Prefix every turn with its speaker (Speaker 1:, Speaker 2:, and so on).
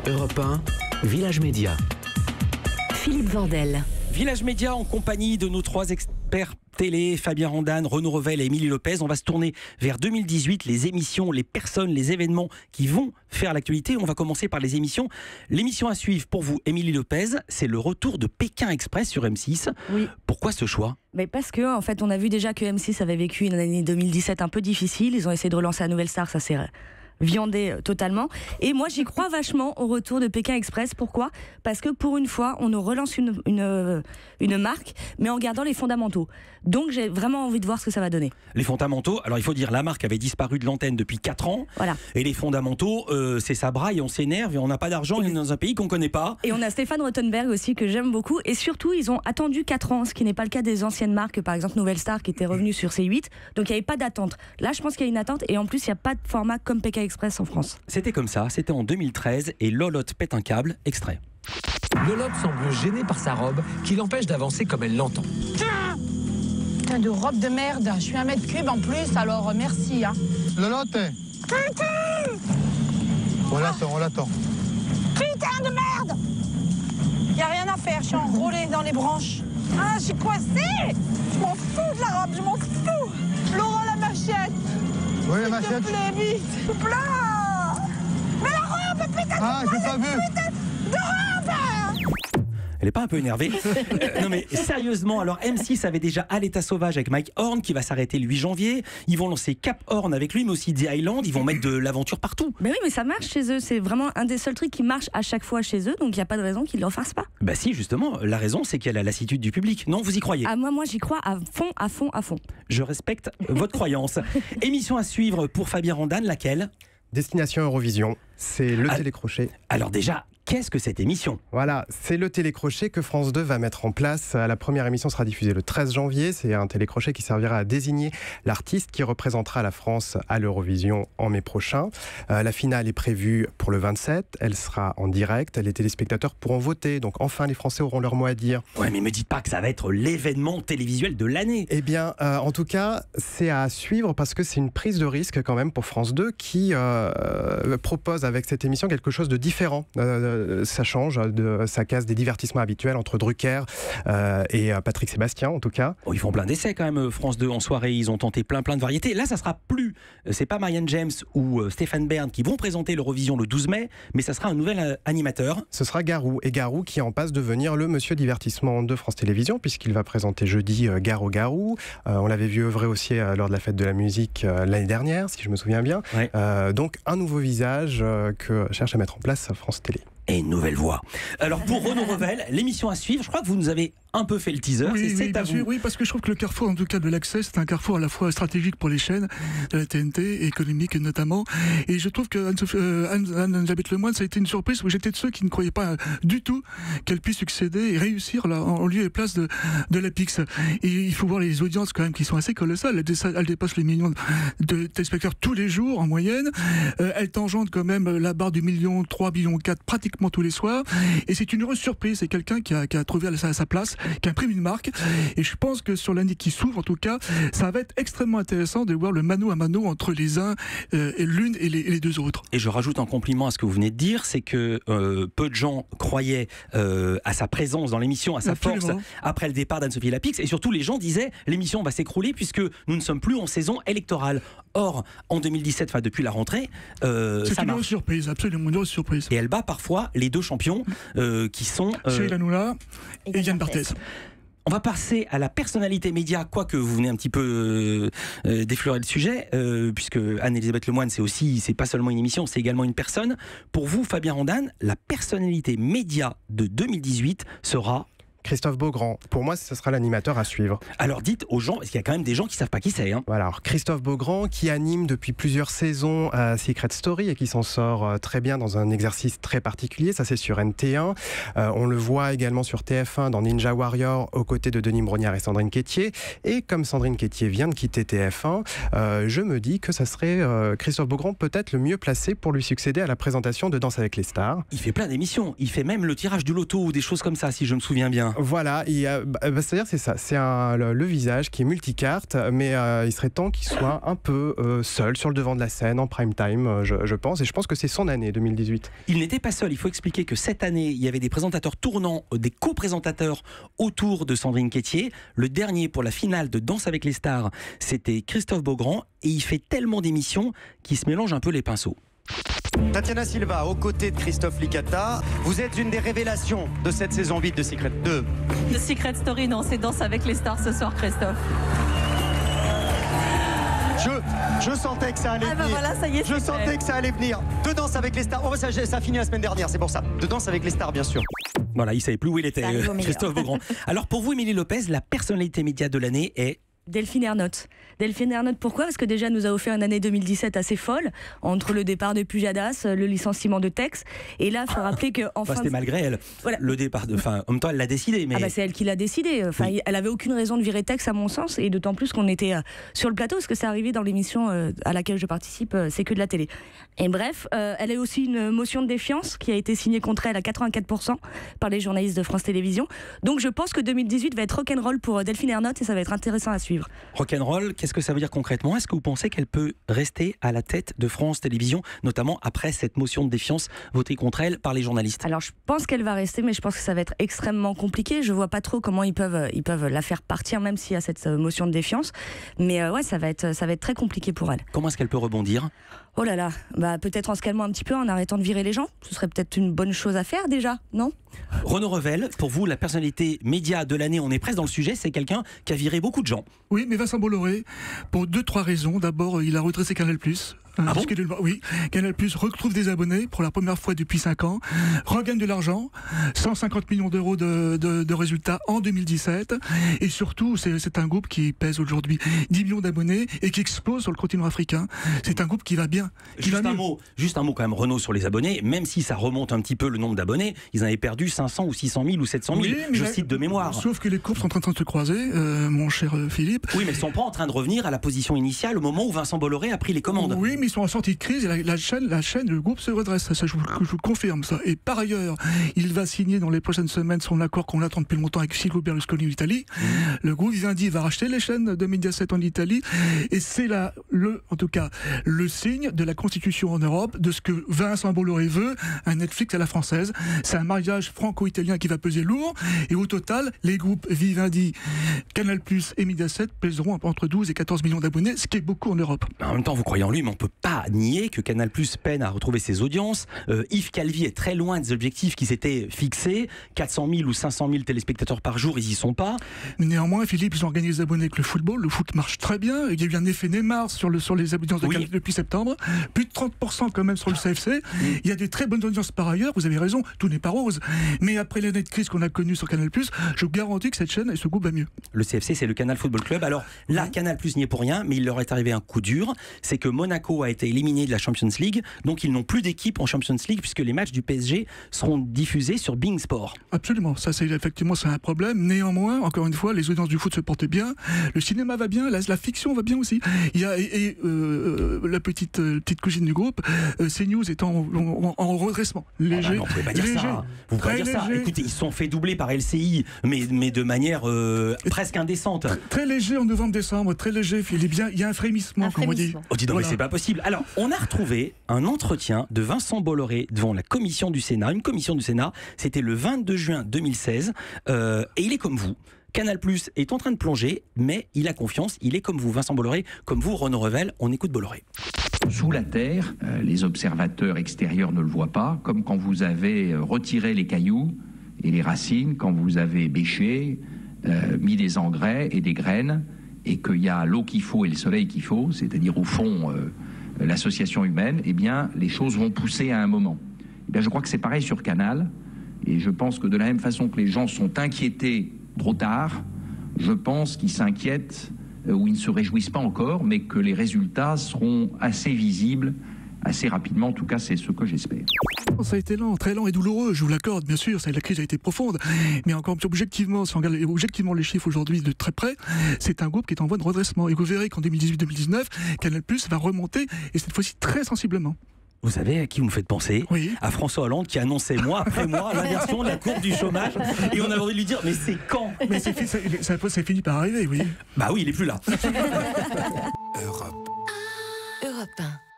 Speaker 1: Europe 1, Village Média.
Speaker 2: Philippe Vandel.
Speaker 3: Village Média en compagnie de nos trois experts télé, Fabien Randane, Renaud Revel et Émilie Lopez. On va se tourner vers 2018, les émissions, les personnes, les événements qui vont faire l'actualité. On va commencer par les émissions. L'émission à suivre pour vous, Émilie Lopez, c'est le retour de Pékin Express sur M6.
Speaker 2: Oui.
Speaker 3: Pourquoi ce choix ?
Speaker 2: Mais parce que, en fait, on a vu déjà que M6 avait vécu une année 2017 un peu difficile. Ils ont essayé de relancer la Nouvelle Star, ça s'est viandé totalement. Et moi, j'y crois vachement au retour de Pékin Express. Pourquoi ? Parce que pour une fois, on nous relance une marque, mais en gardant les fondamentaux. Donc, j'ai vraiment envie de voir ce que ça va donner. Les
Speaker 3: fondamentaux, alors il faut dire, la marque avait disparu de l'antenne depuis 4 ans.
Speaker 2: Voilà.
Speaker 3: Et les fondamentaux, c'est ça braille, on s'énerve et on n'a pas d'argent, on est dans un pays qu'on ne connaît pas.
Speaker 2: Et on a Stéphane Rothenberg aussi, que j'aime beaucoup. Et surtout, ils ont attendu 4 ans, ce qui n'est pas le cas des anciennes marques, par exemple Nouvelle Star, qui était revenue sur C8. Donc, il n'y avait pas d'attente. Là, je pense qu'il y a une attente. Et en plus, il n'y a pas de format comme Pékin Express en France.
Speaker 3: C'était comme ça, c'était en 2013 et Lolotte pète un câble, extrait.
Speaker 1: Lolotte semble gênée par sa robe qui l'empêche d'avancer comme elle l'entend.
Speaker 4: Putain de robe de merde, je suis 1m3 en plus, alors merci. Hein.
Speaker 5: Lolotte, on l'attend.
Speaker 4: Putain de merde. Y a rien à faire, je suis enroulée dans les branches. Ah, je suis coincée. Je m'en fous de la robe, je m'en fous. Laurent, la machette.
Speaker 5: Oui, la machette.
Speaker 4: S'il te plaît, vite, s'il te plaît. Mais la robe, putain de
Speaker 5: Ah, j'ai pas vu.
Speaker 4: Putain de robe.
Speaker 3: Elle est pas un peu énervée? Non mais sérieusement, alors M6 avait déjà À l'état sauvage avec Mike Horn qui va s'arrêter le 8 janvier. Ils vont lancer Cap Horn avec lui, mais aussi The Island. Ils vont mettre de l'aventure partout.
Speaker 2: Mais oui, mais ça marche chez eux. C'est vraiment un des seuls trucs qui marche à chaque fois chez eux. Donc il n'y a pas de raison qu'ils ne le refassent pas.
Speaker 3: Bah si, justement. La raison, c'est qu'il y a la lassitude du public. Non, vous y croyez?
Speaker 2: Ah, moi j'y crois à fond, à fond, à fond.
Speaker 3: Je respecte votre croyance. Émission à suivre pour Fabien Randane, laquelle?
Speaker 6: Destination Eurovision, c'est le télécrochet.
Speaker 3: Alors déjà, qu'est-ce que cette émission?
Speaker 6: Voilà, c'est le télécrochet que France 2 va mettre en place. La première émission sera diffusée le 13 janvier. C'est un télécrochet qui servira à désigner l'artiste qui représentera la France à l'Eurovision en mai prochain. La finale est prévue pour le 27. Elle sera en direct. Les téléspectateurs pourront voter. Donc enfin, les Français auront leur mot à dire.
Speaker 3: Ouais, mais me dites pas que ça va être l'événement télévisuel de l'année.
Speaker 6: Eh bien, en tout cas, c'est à suivre parce que c'est une prise de risque quand même pour France 2 qui propose avec cette émission quelque chose de différent. Ça change, ça casse des divertissements habituels entre Drucker et Patrick Sébastien en tout cas.
Speaker 3: Oh, ils font plein d'essais quand même, France 2 en soirée, ils ont tenté plein de variétés. Là, ça sera plus, c'est pas Marianne James ou Stéphane Bern qui vont présenter l'Eurovision le 12 mai, mais ça sera un nouvel animateur.
Speaker 6: Ce sera Garou, et Garou qui en passe de devenir le monsieur divertissement de France Télévisions, puisqu'il va présenter jeudi Garou. On l'avait vu œuvrer aussi lors de la fête de la musique l'année dernière, si je me souviens bien.
Speaker 3: Ouais.
Speaker 6: Donc un nouveau visage que cherche à mettre en place France Télé.
Speaker 3: Et une nouvelle voix. Alors pour Renaud Revel, l'émission à suivre, je crois que vous nous avez un peu fait le teaser.
Speaker 7: Oui,
Speaker 3: c'est
Speaker 7: bien
Speaker 3: à
Speaker 7: sûr,
Speaker 3: vous.
Speaker 7: oui, parce que je trouve que le carrefour, en tout cas de l'accès, c'est un carrefour à la fois stratégique pour les chaînes de la TNT, économique notamment. Et je trouve que Anne-Elisabeth Lemoine, ça a été une surprise où j'étais de ceux qui ne croyaient pas du tout qu'elle puisse succéder et réussir là, en lieu et place de la Pix. Et il faut voir les audiences quand même qui sont assez colossales. Elle dépasse les millions de téléspectateurs tous les jours en moyenne. Elle tangente quand même la barre du 1,3 million, 4 millions pratiquement tous les soirs. Et c'est une heureuse surprise. C'est quelqu'un qui a trouvé sa place, qui imprime une marque. Et je pense que sur l'année qui s'ouvre, en tout cas, ça va être extrêmement intéressant de voir le mano à mano entre les uns et l'une et les deux autres.
Speaker 3: Et je rajoute un compliment à ce que vous venez de dire, c'est que peu de gens croyaient à sa présence dans l'émission, à sa force après le départ d'Anne-Sophie Lapix. Et surtout, les gens disaient l'émission va s'écrouler puisque nous ne sommes plus en saison électorale. Or, en 2017, enfin depuis la rentrée,
Speaker 7: c'est
Speaker 3: ça
Speaker 7: une
Speaker 3: marche.
Speaker 7: heureuse surprise, absolument une heureuse surprise.
Speaker 3: Et elle bat parfois les deux champions qui sont
Speaker 7: Cyril Hanouna et Yann Barthès.
Speaker 3: On va passer à la personnalité média, quoique vous venez un petit peu d'effleurer le sujet, puisque Anne-Elisabeth Lemoine, c'est pas seulement une émission, c'est également une personne. Pour vous, Fabien Randane, la personnalité média de 2018 sera...
Speaker 6: Christophe Beaugrand, pour moi ce sera l'animateur à suivre.
Speaker 3: Alors dites aux gens, parce qu'il y a quand même des gens qui savent pas qui c'est. Hein.
Speaker 6: Voilà, alors Christophe Beaugrand qui anime depuis plusieurs saisons Secret Story et qui s'en sort très bien dans un exercice très particulier, ça c'est sur NT1. On le voit également sur TF1 dans Ninja Warrior aux côtés de Denis Brognard et Sandrine Quétier. Et comme Sandrine Quétier vient de quitter TF1, je me dis que ça serait Christophe Beaugrand peut-être le mieux placé pour lui succéder à la présentation de Danse avec les stars.
Speaker 3: Il fait plein d'émissions, il fait même le tirage du loto ou des choses comme ça si je me souviens bien. hein.
Speaker 6: Voilà, c'est-à-dire c'est ça, c'est le visage qui est multicarte, mais il serait temps qu'il soit un peu seul sur le devant de la scène en prime time, je pense, et je pense que c'est son année 2018.
Speaker 3: Il n'était pas seul, il faut expliquer que cette année, il y avait des présentateurs tournants, des co-présentateurs autour de Sandrine Quétier. Le dernier pour la finale de Danse avec les stars, c'était Christophe Beaugrand, et il fait tellement d'émissions qu'il se mélange un peu les pinceaux.
Speaker 8: Tatiana Silva, aux côtés de Christophe Licata, vous êtes une des révélations de cette saison 8 de Secret 2.
Speaker 9: De Secret Story, non, c'est Danse avec les stars ce soir, Christophe.
Speaker 8: Je sentais que ça allait venir.
Speaker 9: Voilà, ça y est,
Speaker 8: je sentais que ça allait venir. De Danse avec les stars. Oh, ça a fini la semaine dernière, c'est pour ça. De Danse avec les stars, bien sûr.
Speaker 3: Voilà, il savait plus où il était, Christophe Beaugrand. Alors pour vous, Émilie Lopez, la personnalité média de l'année est
Speaker 2: Delphine Ernotte. Delphine Ernotte, pourquoi ? Parce que déjà, elle nous a offert une année 2017 assez folle, entre le départ de Pujadas, le licenciement de Tex, et là, il faut rappeler que en
Speaker 3: c'était malgré elle. Voilà. Le départ de... Enfin, en même temps, elle l'a décidé. Mais...
Speaker 2: c'est elle qui l'a décidé. Enfin, oui. Elle avait aucune raison de virer Tex, à mon sens, et d'autant plus qu'on était sur le plateau, parce que c'est arrivé dans l'émission à laquelle je participe, C'est que de la télé. Et bref, elle a eu aussi une motion de défiance qui a été signée contre elle à 84% par les journalistes de France Télévisions. Donc je pense que 2018 va être rock'n'roll pour Delphine Ernotte, et ça va être intéressant à suivre.
Speaker 3: Rock'n'roll, qu'est-ce que ça veut dire concrètement ? Est-ce que vous pensez qu'elle peut rester à la tête de France Télévisions, notamment après cette motion de défiance votée contre elle par les journalistes ?
Speaker 2: Alors je pense qu'elle va rester, mais je pense que ça va être extrêmement compliqué. Je vois pas trop comment ils peuvent la faire partir, même s'il y a cette motion de défiance. Mais ouais, ça va être très compliqué pour elle.
Speaker 3: Comment est-ce qu'elle peut rebondir ?
Speaker 2: Oh là là, peut-être en se calmant un petit peu, en arrêtant de virer les gens. Ce serait peut-être une bonne chose à faire déjà, non ?
Speaker 3: Renaud Revel, pour vous, la personnalité média de l'année, on est presque dans le sujet, c'est quelqu'un qui a viré beaucoup de gens.
Speaker 7: Oui, mais Vincent Bolloré, pour 2-3 raisons. D'abord, il a redressé Canal+.
Speaker 3: Ah bon ?
Speaker 7: Oui, Canal+ retrouve des abonnés pour la première fois depuis 5 ans, regagne de l'argent, 150 millions d'euros de résultats en 2017, et surtout c'est un groupe qui pèse aujourd'hui 10 millions d'abonnés et qui explose sur le continent africain. C'est un groupe qui va bien.
Speaker 3: Juste un mot quand même, Renaud, sur les abonnés, même si ça remonte un petit peu le nombre d'abonnés, ils avaient perdu 500 ou 600 000 ou 700 000, je cite de mémoire.
Speaker 7: Sauf que les courbes sont en train de se croiser, mon cher Philippe.
Speaker 3: Oui, mais ils ne sont pas en train de revenir à la position initiale au moment où Vincent Bolloré a pris les commandes.
Speaker 7: Oui, mais ils sont en sortie de crise et la chaîne, le groupe se redresse. Ça, je vous confirme ça. Et par ailleurs, il va signer dans les prochaines semaines son accord qu'on attend depuis longtemps avec Silvio Berlusconi en Italie. Le groupe Vivendi va racheter les chaînes de Mediaset en Italie, et c'est là en tout cas le signe de la constitution en Europe de ce que Vincent Bolloré veut, un Netflix à la française. C'est un mariage franco-italien qui va peser lourd, et au total, les groupes Vivendi, Canal+ et Mediaset pèseront entre 12 et 14 millions d'abonnés, ce qui est beaucoup en Europe.
Speaker 3: En même temps, vous croyez en lui, mais on ne peut pas nier que Canal+ peine à retrouver ses audiences. Yves Calvi est très loin des objectifs qui s'étaient fixés. 400 000 ou 500 000 téléspectateurs par jour, ils y sont pas.
Speaker 7: Mais néanmoins, Philippe, ils ont gagné des abonnés avec le football. Le foot marche très bien. Il y a eu un effet Neymar sur les audiences de Canal depuis septembre. Plus de 30% quand même sur le CFC. Il y a des très bonnes audiences par ailleurs. Vous avez raison, tout n'est pas rose. Mais après l'année de crise qu'on a connue sur Canal+, je vous garantis que cette chaîne et ce groupe va mieux.
Speaker 3: Le CFC, c'est le Canal Football Club. Alors là, Canal+ n'y est pour rien, mais il leur est arrivé un coup dur. C'est que Monaco a été éliminé de la Champions League, donc ils n'ont plus d'équipe en Champions League puisque les matchs du PSG seront diffusés sur Bein Sport.
Speaker 7: Absolument, ça c'est effectivement un problème. Néanmoins, encore une fois, les audiences du foot se portent bien, le cinéma va bien, la fiction va bien aussi. Il y a la petite cousine du groupe, CNews est en redressement léger.
Speaker 3: Vous pouvez pas dire ça. Vous pouvez pas dire ça. Écoutez, ils se sont fait doubler par LCI, mais de manière presque indécente.
Speaker 7: Très léger en novembre-décembre, très léger. Il y a un frémissement, comme on dit.
Speaker 3: Oh, dis donc, mais c'est pas possible. Alors, on a retrouvé un entretien de Vincent Bolloré devant la commission du Sénat. Une commission du Sénat, c'était le 22 juin 2016. Et il est comme vous. Canal+ est en train de plonger, mais il a confiance. Il est comme vous, Vincent Bolloré, comme vous, Renaud Revel. On écoute Bolloré.
Speaker 10: Sous la terre, les observateurs extérieurs ne le voient pas, comme quand vous avez retiré les cailloux et les racines, quand vous avez bêché, mis des engrais et des graines, et qu'il y a l'eau qu'il faut et le soleil qu'il faut, c'est-à-dire au fond l'association humaine, eh bien les choses vont pousser à un moment. Eh bien, je crois que c'est pareil sur Canal, et je pense que de la même façon que les gens sont inquiétés trop tard, je pense qu'ils s'inquiètent ou ils ne se réjouissent pas encore, mais que les résultats seront assez visibles assez rapidement. En tout cas, c'est ce que j'espère.
Speaker 7: Ça a été lent, très lent et douloureux, je vous l'accorde, bien sûr, la crise a été profonde, mais encore objectivement, si on regarde objectivement les chiffres aujourd'hui de très près, c'est un groupe qui est en voie de redressement, et vous verrez qu'en 2018-2019, Canal+ va remonter, et cette fois-ci très sensiblement.
Speaker 3: Vous savez à qui vous me faites penser?
Speaker 7: Oui.
Speaker 3: À François Hollande qui annonçait mois après mois l'inversion de la courbe du chômage. Et on avait envie de lui dire, mais c'est quand?
Speaker 7: Mais c'est fini par arriver, oui.
Speaker 3: Bah oui, il est plus là.
Speaker 11: Europe 1.